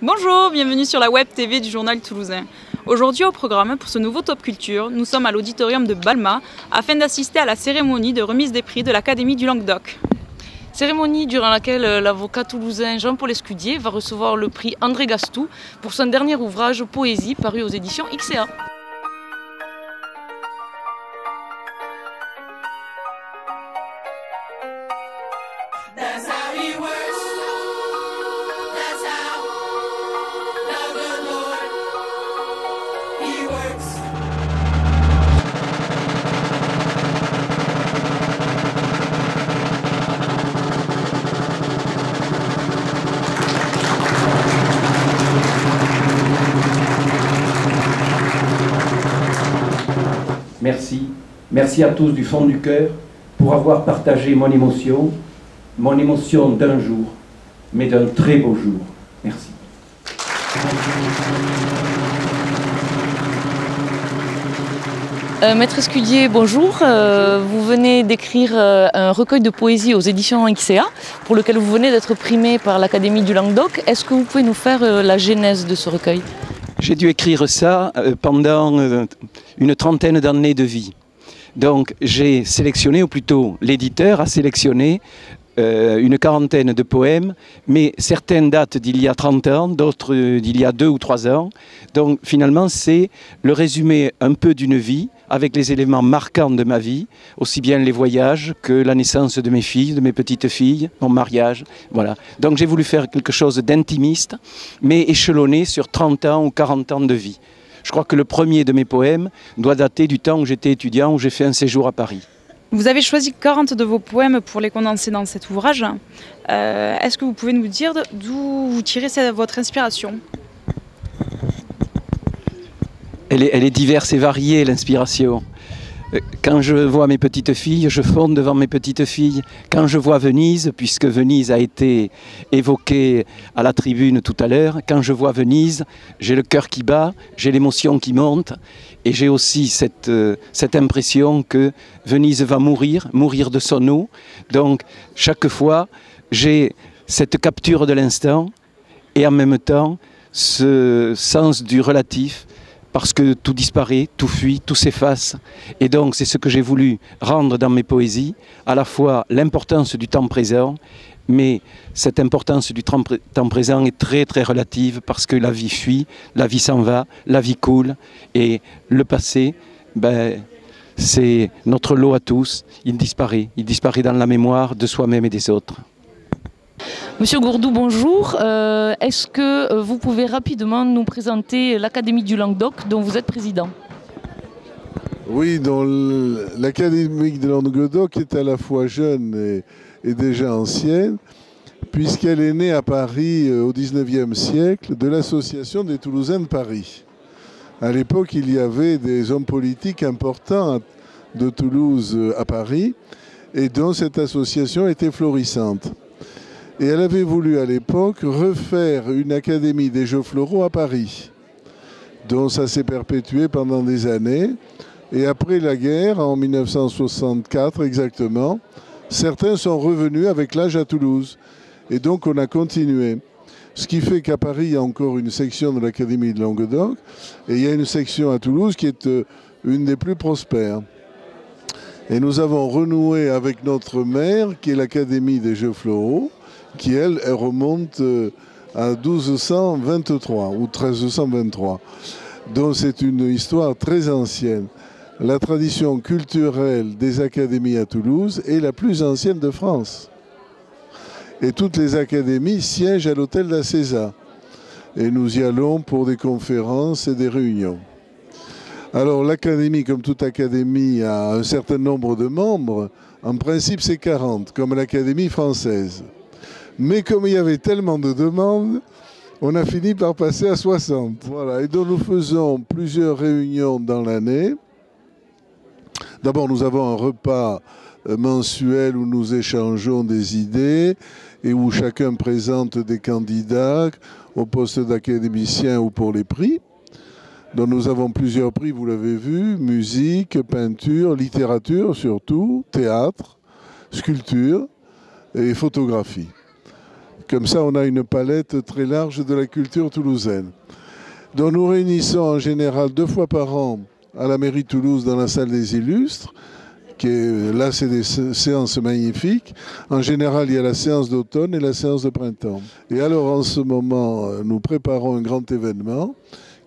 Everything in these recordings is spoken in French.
Bonjour, bienvenue sur la web TV du Journal Toulousain. Aujourd'hui au programme, pour ce nouveau Top Culture, nous sommes à l'auditorium de Balma afin d'assister à la cérémonie de remise des prix de l'Académie du Languedoc. Cérémonie durant laquelle l'avocat toulousain Jean-Paul Escudier va recevoir le prix André Gastou pour son dernier ouvrage Poésie paru aux éditions XCA. Merci à tous du fond du cœur pour avoir partagé mon émotion d'un jour, mais d'un très beau jour. Merci. Maître Escudier, bonjour. Vous venez d'écrire un recueil de poésie aux éditions XCA pour lequel vous venez d'être primé par l'Académie du Languedoc. Est-ce que vous pouvez nous faire la genèse de ce recueil? J'ai dû écrire ça pendant une trentaine d'années de vie. Donc j'ai sélectionné, ou plutôt l'éditeur a sélectionné une quarantaine de poèmes, mais certaines datent d'il y a 30 ans, d'autres d'il y a 2 ou 3 ans. Donc finalement c'est le résumé un peu d'une vie, avec les éléments marquants de ma vie, aussi bien les voyages que la naissance de mes filles, de mes petites filles, mon mariage, voilà. Donc j'ai voulu faire quelque chose d'intimiste, mais échelonné sur 30 ans ou 40 ans de vie. Je crois que le premier de mes poèmes doit dater du temps où j'étais étudiant, où j'ai fait un séjour à Paris. Vous avez choisi 40 de vos poèmes pour les condenser dans cet ouvrage. Est-ce que vous pouvez nous dire d'où vous tirez votre inspiration ? Elle est diverse et variée, l'inspiration. Quand je vois mes petites filles, je fonde devant mes petites filles. Quand je vois Venise, puisque Venise a été évoquée à la tribune tout à l'heure, quand je vois Venise, j'ai le cœur qui bat, j'ai l'émotion qui monte, et j'ai aussi cette impression que Venise va mourir de son eau. Donc chaque fois, j'ai cette capture de l'instant, et en même temps, ce sens du relatif, parce que tout disparaît, tout fuit, tout s'efface. Et donc c'est ce que j'ai voulu rendre dans mes poésies, à la fois l'importance du temps présent, mais cette importance du temps présent est très très relative parce que la vie fuit, la vie s'en va, la vie coule, et le passé, c'est notre lot à tous, il disparaît dans la mémoire de soi-même et des autres. Monsieur Gourdou, bonjour. Est-ce que vous pouvez rapidement nous présenter l'Académie du Languedoc dont vous êtes président? Oui, l'Académie du Languedoc est à la fois jeune et déjà ancienne, puisqu'elle est née à Paris au XIXe siècle de l'Association des Toulousains de Paris. À l'époque, il y avait des hommes politiques importants de Toulouse à Paris, et dont cette association était florissante. Et elle avait voulu à l'époque refaire une académie des Jeux Floraux à Paris, dont ça s'est perpétué pendant des années. Et après la guerre, en 1964 exactement, certains sont revenus avec l'âge à Toulouse. Et donc on a continué. Ce qui fait qu'à Paris, il y a encore une section de l'Académie de Languedoc, et il y a une section à Toulouse qui est une des plus prospères. Et nous avons renoué avec notre mère, qui est l'Académie des Jeux Floraux, qui, elle remonte à 1223 ou 1323. Donc c'est une histoire très ancienne. La tradition culturelle des académies à Toulouse est la plus ancienne de France. Et toutes les académies siègent à l'hôtel d'Acésa. Et nous y allons pour des conférences et des réunions. Alors l'académie, comme toute académie, a un certain nombre de membres. En principe, c'est 40, comme l'Académie française. Mais comme il y avait tellement de demandes, on a fini par passer à 60. Voilà. Et donc nous faisons plusieurs réunions dans l'année. D'abord, nous avons un repas mensuel où nous échangeons des idées et où chacun présente des candidats au poste d'académicien ou pour les prix. Donc nous avons plusieurs prix, vous l'avez vu, musique, peinture, littérature surtout, théâtre, sculpture et photographie. Comme ça, on a une palette très large de la culture toulousaine. Donc nous réunissons en général 2 fois par an à la mairie de Toulouse dans la salle des illustres. Là, c'est des séances magnifiques. En général, il y a la séance d'automne et la séance de printemps. Et alors, en ce moment, nous préparons un grand événement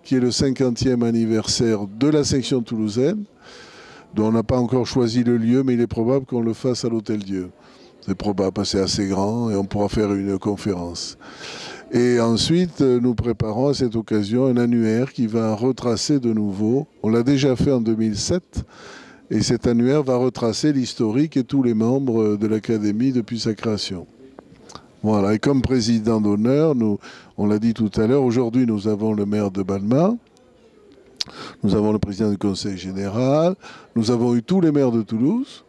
qui est le 50e anniversaire de la section toulousaine, dont on n'a pas encore choisi le lieu, mais il est probable qu'on le fasse à l'Hôtel-Dieu. C'est probable, parce que c'est assez grand et on pourra faire une conférence. Et ensuite, nous préparons à cette occasion un annuaire qui va retracer de nouveau. On l'a déjà fait en 2007. Et cet annuaire va retracer l'historique et tous les membres de l'Académie depuis sa création. Voilà, et comme président d'honneur, on l'a dit tout à l'heure, aujourd'hui nous avons le maire de Balma, nous avons le président du conseil général, nous avons eu tous les maires de Toulouse.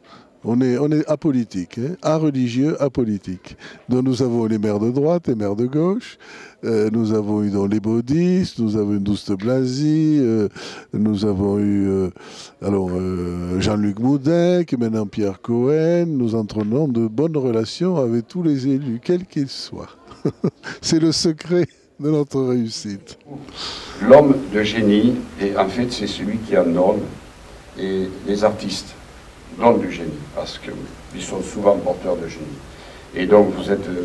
On est apolitique, hein, areligieux, apolitique. Donc nous avons les maires de droite, les maires de gauche, nous avons eu dans les Baudistes, nous avons eu Douste Blazy, nous avons eu Jean-Luc Moudec, maintenant Pierre Cohen. Nous entretenons de bonnes relations avec tous les élus, quels qu'ils soient. C'est le secret de notre réussite. L'homme de génie, et en fait c'est celui qui en donne, et les artistes donnent du génie, parce qu'ils sont souvent porteurs de génie. Et donc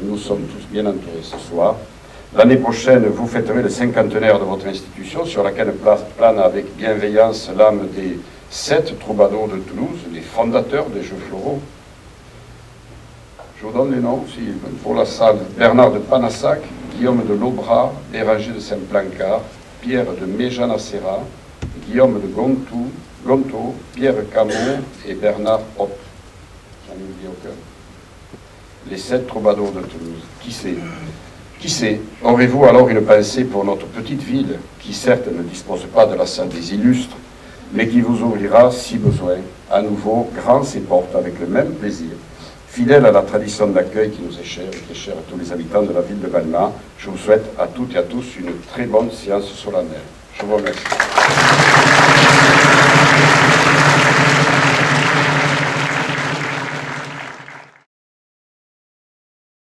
nous sommes tous bien entourés ce soir. L'année prochaine, vous fêterez le 50aire de votre institution, sur laquelle plane avec bienveillance l'âme des 7 troubadours de Toulouse, les fondateurs des Jeux floraux. Je vous donne les noms aussi pour la salle. Bernard de Panassac, Guillaume de Laubras, Béranger de Saint-Plancard, Pierre de Méjanacera, Guillaume de Gontaut, Pierre Camon et Bernard Hoppe. J'en ai oublié aucun. Les 7 troubadours de Toulouse. Qui sait, aurez-vous alors une pensée pour notre petite ville, qui certes ne dispose pas de la salle des illustres, mais qui vous ouvrira, si besoin, à nouveau grand ses portes avec le même plaisir, fidèle à la tradition d'accueil qui nous est chère et qui est chère à tous les habitants de la ville de Balma. Je vous souhaite à toutes et à tous une très bonne séance solennelle. Je vous remercie.